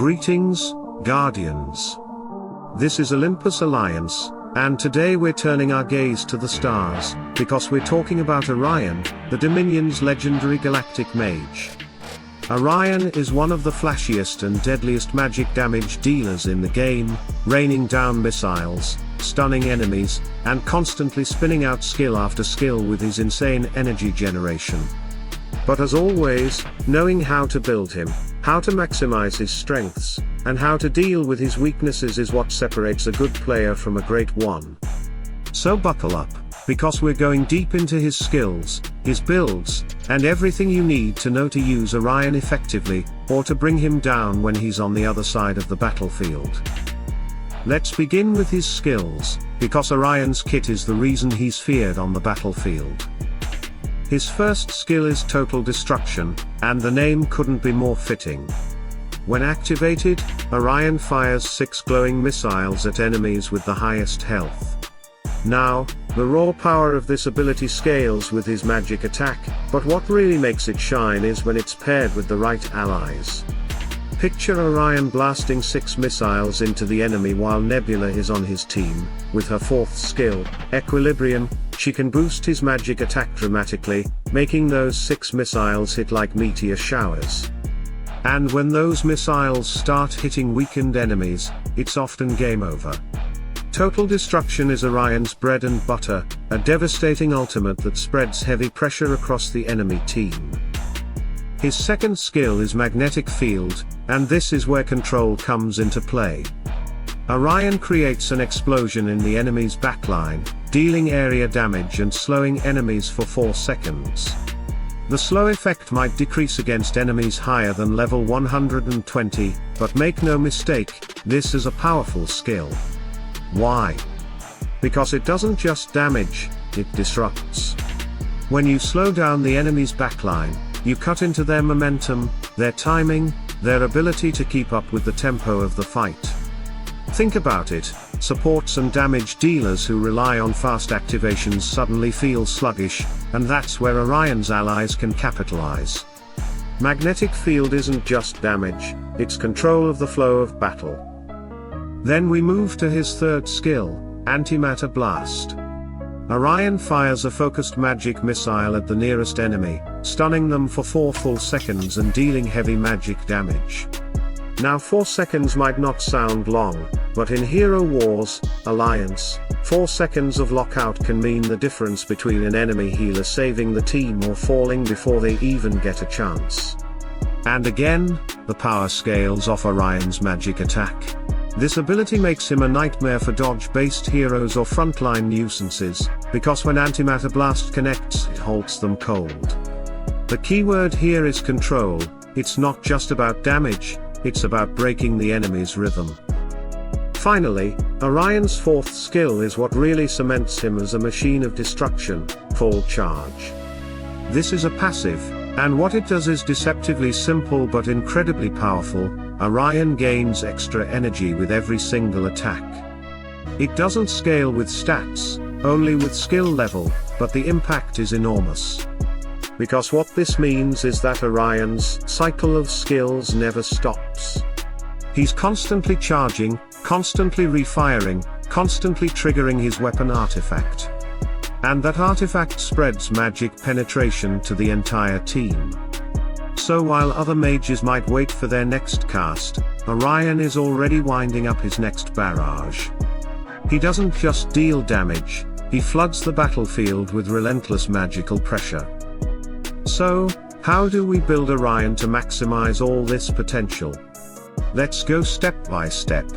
Greetings, Guardians. This is Olympus Alliance, and today we're turning our gaze to the stars, because we're talking about Orion, the Dominion's legendary galactic mage. Orion is one of the flashiest and deadliest magic damage dealers in the game, raining down missiles, stunning enemies, and constantly spinning out skill after skill with his insane energy generation. But as always, knowing how to build him, how to maximize his strengths, and how to deal with his weaknesses is what separates a good player from a great one. So buckle up, because we're going deep into his skills, his builds, and everything you need to know to use Orion effectively, or to bring him down when he's on the other side of the battlefield. Let's begin with his skills, because Orion's kit is the reason he's feared on the battlefield. His first skill is Total Destruction, and the name couldn't be more fitting. When activated, Orion fires 6 glowing missiles at enemies with the highest health. Now, the raw power of this ability scales with his magic attack, but what really makes it shine is when it's paired with the right allies. Picture Orion blasting 6 missiles into the enemy while Nebula is on his team. With her 4th skill, Equilibrium, she can boost his magic attack dramatically, making those 6 missiles hit like meteor showers. And when those missiles start hitting weakened enemies, it's often game over. Total Destruction is Orion's bread and butter, a devastating ultimate that spreads heavy pressure across the enemy team. His second skill is Magnetic Field, and this is where control comes into play. Orion creates an explosion in the enemy's backline, dealing area damage and slowing enemies for 4 seconds. The slow effect might decrease against enemies higher than level 120, but make no mistake, this is a powerful skill. Why? Because it doesn't just damage, it disrupts. When you slow down the enemy's backline, you cut into their momentum, their timing, their ability to keep up with the tempo of the fight. Think about it, supports and damage dealers who rely on fast activations suddenly feel sluggish, and that's where Orion's allies can capitalize. Magnetic Field isn't just damage, it's control of the flow of battle. Then we move to his third skill, Antimatter Blast. Orion fires a focused magic missile at the nearest enemy, stunning them for 4 full seconds and dealing heavy magic damage. Now 4 seconds might not sound long, but in Hero Wars, Alliance, 4 seconds of lockout can mean the difference between an enemy healer saving the team or falling before they even get a chance. And again, the power scales off Orion's magic attack. This ability makes him a nightmare for dodge-based heroes or frontline nuisances, because when Antimatter Blast connects, it halts them cold. The keyword here is control. It's not just about damage, it's about breaking the enemy's rhythm. Finally, Orion's 4th skill is what really cements him as a machine of destruction, Full Charge. This is a passive, and what it does is deceptively simple but incredibly powerful. Orion gains extra energy with every single attack. It doesn't scale with stats, only with skill level, but the impact is enormous. Because what this means is that Orion's cycle of skills never stops. He's constantly charging, constantly refiring, constantly triggering his weapon artifact. And that artifact spreads magic penetration to the entire team. So while other mages might wait for their next cast, Orion is already winding up his next barrage. He doesn't just deal damage, he floods the battlefield with relentless magical pressure. So, how do we build Orion to maximize all this potential? Let's go step by step.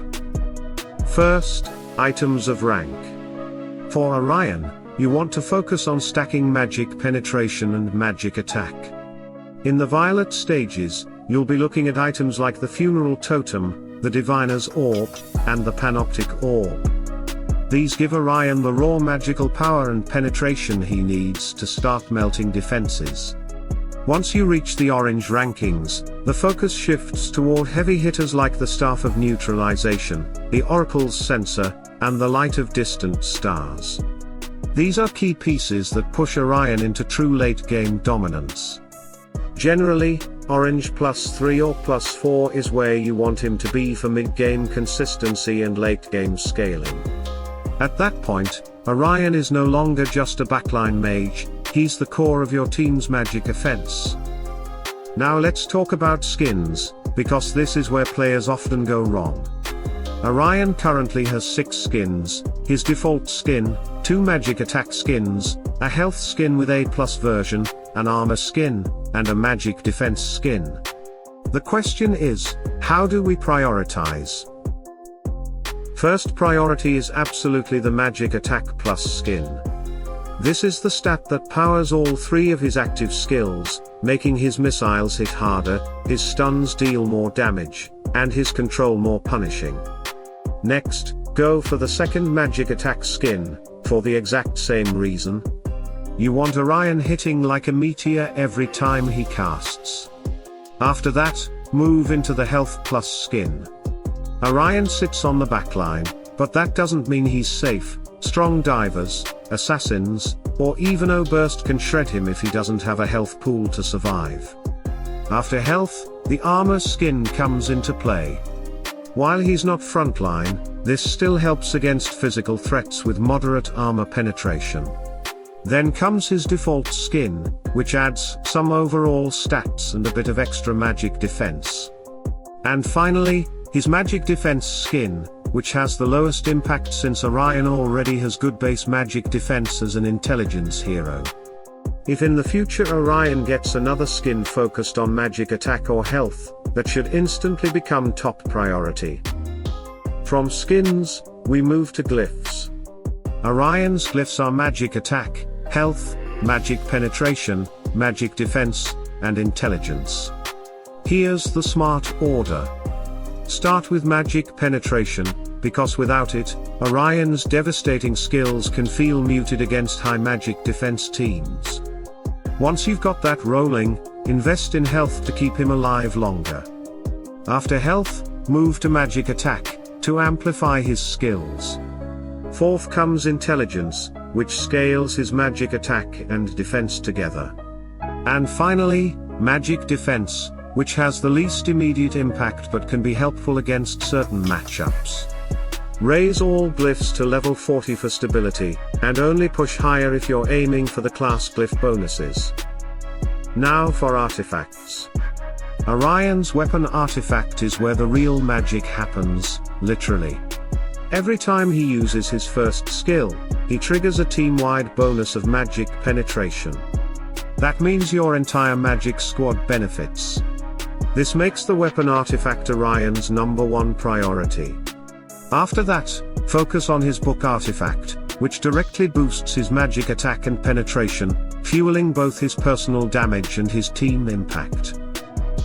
First, items of rank. For Orion, you want to focus on stacking magic penetration and magic attack. In the violet stages, you'll be looking at items like the Funeral Totem, the Diviner's Orb, and the Panoptic Orb. These give Orion the raw magical power and penetration he needs to start melting defenses. Once you reach the orange rankings, the focus shifts toward heavy hitters like the Staff of Neutralization, the Oracle's Censer, and the Light of Distant Stars. These are key pieces that push Orion into true late-game dominance. Generally, orange +3 or +4 is where you want him to be for mid-game consistency and late-game scaling. At that point, Orion is no longer just a backline mage, he's the core of your team's magic offense. Now let's talk about skins, because this is where players often go wrong. Orion currently has 6 skins, his default skin, 2 magic attack skins, a health skin with A+ version, an armor skin, and a magic defense skin. The question is, how do we prioritize? First priority is absolutely the magic attack plus skin. This is the stat that powers all 3 of his active skills, making his missiles hit harder, his stuns deal more damage, and his control more punishing. Next, go for the second magic attack skin, for the exact same reason. You want Orion hitting like a meteor every time he casts. After that, move into the health plus skin. Orion sits on the backline, but that doesn't mean he's safe. Strong divers, assassins, or even O-Burst can shred him if he doesn't have a health pool to survive. After health, the armor skin comes into play. While he's not frontline, this still helps against physical threats with moderate armor penetration. Then comes his default skin, which adds some overall stats and a bit of extra magic defense. And finally, his magic defense skin, which has the lowest impact since Orion already has good base magic defense as an intelligence hero. If in the future Orion gets another skin focused on magic attack or health, that should instantly become top priority. From skins, we move to glyphs. Orion's glyphs are magic attack, health, magic penetration, magic defense, and intelligence. Here's the smart order. Start with magic penetration, because without it, Orion's devastating skills can feel muted against high magic defense teams. Once you've got that rolling, invest in health to keep him alive longer. After health, move to magic attack, to amplify his skills. Fourth comes intelligence, which scales his magic attack and defense together. And finally, magic defense, which has the least immediate impact but can be helpful against certain matchups. Raise all glyphs to level 40 for stability, and only push higher if you're aiming for the class glyph bonuses. Now for artifacts. Orion's weapon artifact is where the real magic happens, literally. Every time he uses his first skill, he triggers a team-wide bonus of magic penetration. That means your entire magic squad benefits. This makes the weapon artifact Orion's #1 priority. After that, focus on his book artifact, which directly boosts his magic attack and penetration, fueling both his personal damage and his team impact.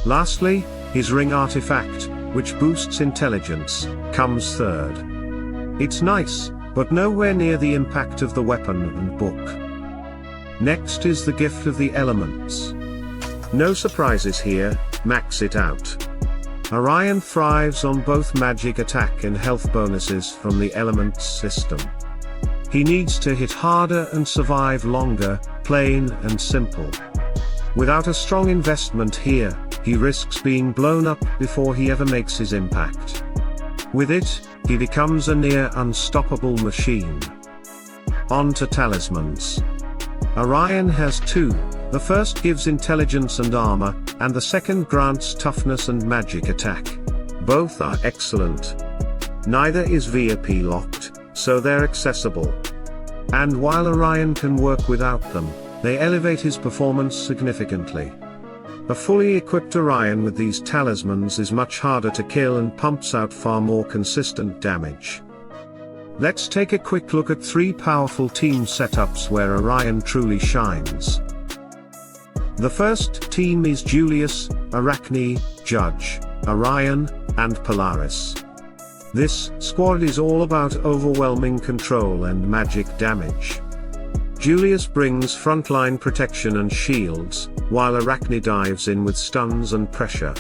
Lastly, his ring artifact, which boosts intelligence, comes third. It's nice, but nowhere near the impact of the weapon and book. Next is the gift of the elements. No surprises here, max it out. Orion thrives on both magic attack and health bonuses from the elements system. He needs to hit harder and survive longer, plain and simple. Without a strong investment here, he risks being blown up before he ever makes his impact. With it, he becomes a near unstoppable machine. On to talismans. Orion has 2, the first gives intelligence and armor, and the second grants toughness and magic attack. Both are excellent. Neither is VIP locked, so they're accessible. And while Orion can work without them, they elevate his performance significantly. A fully equipped Orion with these talismans is much harder to kill and pumps out far more consistent damage. Let's take a quick look at 3 powerful team setups where Orion truly shines. The first team is Julius, Arachne, Judge, Orion, and Polaris. This squad is all about overwhelming control and magic damage. Julius brings frontline protection and shields, while Arachne dives in with stuns and pressure.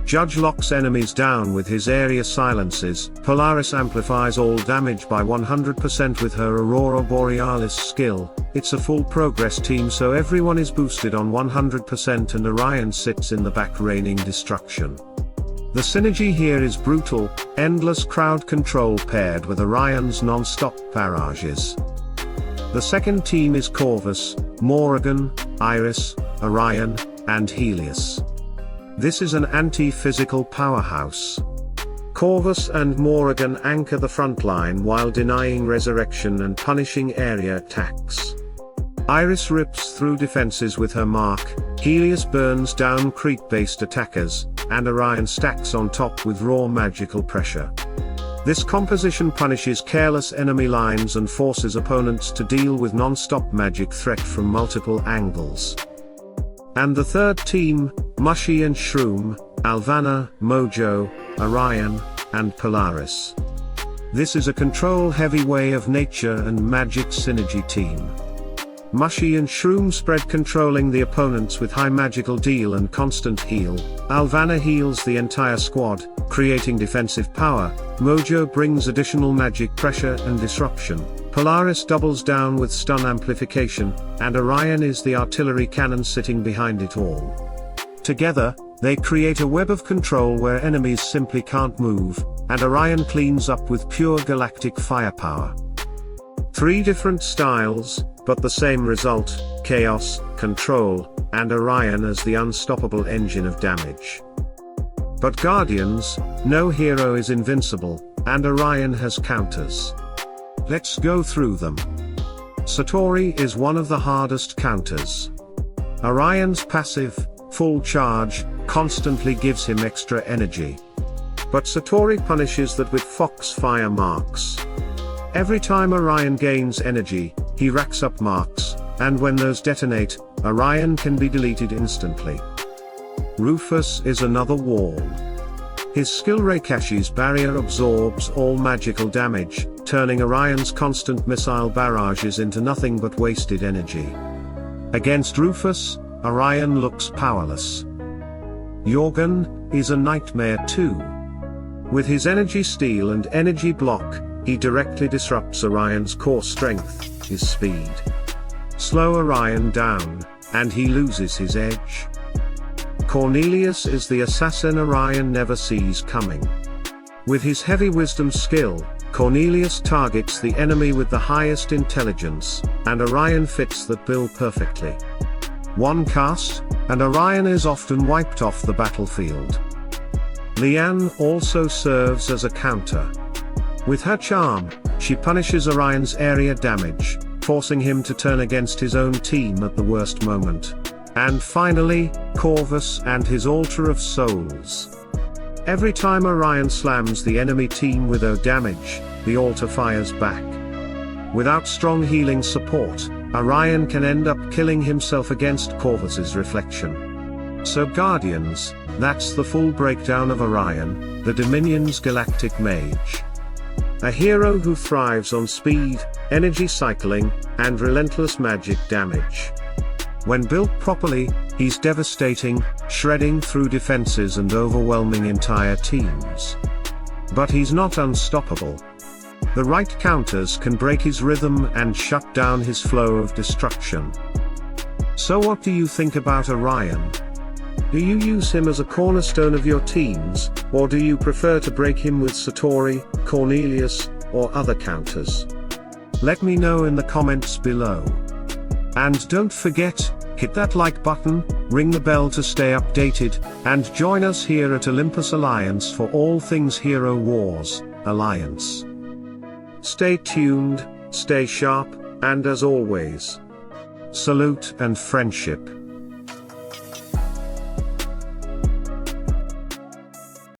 Judge locks enemies down with his area silences. Polaris amplifies all damage by 100% with her Aurora Borealis skill. It's a full progress team, so everyone is boosted on 100% and Orion sits in the back raining destruction. The synergy here is brutal, endless crowd control paired with Orion's non-stop barrages. The second team is Corvus, Morrigan, Iris, Orion, and Helios. This is an anti-physical powerhouse. Corvus and Morrigan anchor the front line while denying resurrection and punishing area attacks. Iris rips through defenses with her mark, Helios burns down creep-based attackers, and Orion stacks on top with raw magical pressure. This composition punishes careless enemy lines and forces opponents to deal with non-stop magic threat from multiple angles. And the third team, Mushy and Shroom, Alvana, Mojo, Orion, and Polaris. This is a control-heavy way of nature and magic synergy team. Mushy and Shroom spread controlling the opponents with high magical deal and constant heal. Alvana heals the entire squad, creating defensive power. Mojo brings additional magic pressure and disruption. Polaris doubles down with stun amplification, and Orion is the artillery cannon sitting behind it all. Together, they create a web of control where enemies simply can't move, and Orion cleans up with pure galactic firepower. 3 different styles, but the same result: chaos, control, and Orion as the unstoppable engine of damage. But Guardians, no hero is invincible, and Orion has counters. Let's go through them. Satori is one of the hardest counters. Orion's passive, full charge, constantly gives him extra energy. But Satori punishes that with Foxfire marks. Every time Orion gains energy, he racks up marks, and when those detonate, Orion can be deleted instantly. Rufus is another wall. His skill Reikashi's barrier absorbs all magical damage, turning Orion's constant missile barrages into nothing but wasted energy. Against Rufus, Orion looks powerless. Jorgen is a nightmare too. With his energy steal and energy block, he directly disrupts Orion's core strength, his speed. Slow Orion down, and he loses his edge. Cornelius is the assassin Orion never sees coming. With his heavy wisdom skill, Cornelius targets the enemy with the highest intelligence, and Orion fits that bill perfectly. One cast, and Orion is often wiped off the battlefield. Leanne also serves as a counter. With her charm, she punishes Orion's area damage, forcing him to turn against his own team at the worst moment. And finally, Corvus and his Altar of Souls. Every time Orion slams the enemy team with O damage, the altar fires back. Without strong healing support, Orion can end up killing himself against Corvus's reflection. So Guardians, that's the full breakdown of Orion, the Dominion's galactic mage. A hero who thrives on speed, energy cycling, and relentless magic damage. When built properly, he's devastating, shredding through defenses and overwhelming entire teams. But he's not unstoppable. The right counters can break his rhythm and shut down his flow of destruction. So what do you think about Orion? Do you use him as a cornerstone of your teams, or do you prefer to break him with Satori, Cornelius, or other counters? Let me know in the comments below. And don't forget, hit that like button, ring the bell to stay updated, and join us here at Olympus Alliance for all things Hero Wars Alliance. Stay tuned, stay sharp, and as always, salute and friendship.